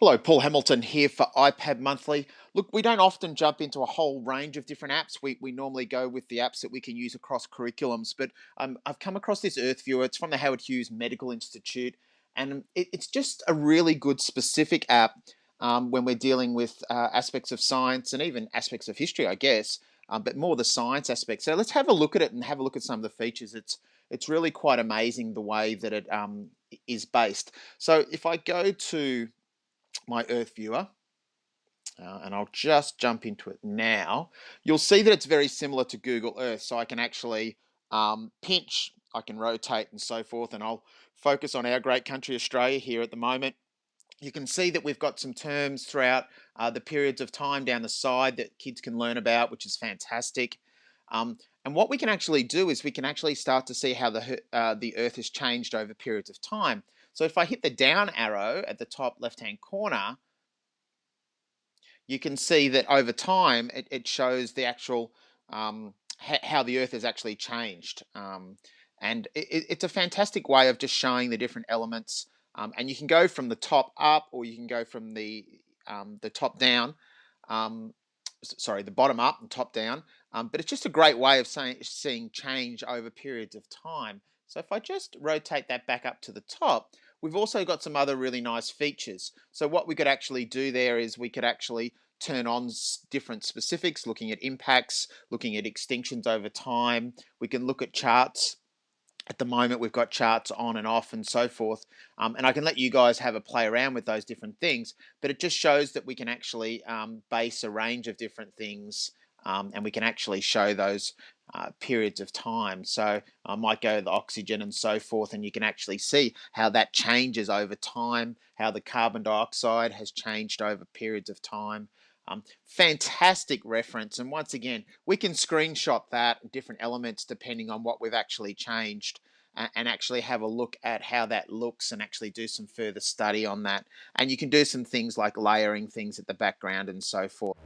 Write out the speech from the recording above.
Hello, Paul Hamilton here for iPad Monthly. Look, we don't often jump into a whole range of different apps. We normally go with the apps that we can use across curriculums. But I've come across this Earth Viewer. It's from the Howard Hughes Medical Institute. And it's just a really good specific app when we're dealing with aspects of science and even aspects of history, I guess, but more the science aspect. So let's have a look at it and have a look at some of the features. It's really quite amazing the way that it is based. So if I go to my Earth Viewer, and I'll just jump into it now, you'll see that it's very similar to Google Earth. So I can actually pinch, I can rotate and so forth, and I'll focus on our great country, Australia, here at the moment. You can see that we've got some terms throughout the periods of time down the side that kids can learn about, which is fantastic. And what we can actually do is we can actually start to see how the Earth has changed over periods of time. So if I hit the down arrow at the top left-hand corner, you can see that over time it shows the actual how the Earth has actually changed. And it's a fantastic way of just showing the different elements. And you can go from the top up, or you can go from the top down. Sorry, the bottom up and top down. But it's just a great way of seeing change over periods of time. So if I just rotate that back up to the top, we've also got some other really nice features. So what we could actually do there is we could actually turn on different specifics, looking at impacts, looking at extinctions over time. We can look at charts. At the moment, we've got charts on and off and so forth. And I can let you guys have a play around with those different things, but it just shows that we can actually base a range of different things, and we can actually show those periods of time. So I might go to the oxygen and so forth, and you can actually see how that changes over time, how the carbon dioxide has changed over periods of time. Fantastic reference. And once again, we can screenshot that, different elements, depending on what we've actually changed, and actually have a look at how that looks and actually do some further study on that. And you can do some things like layering things at the background and so forth.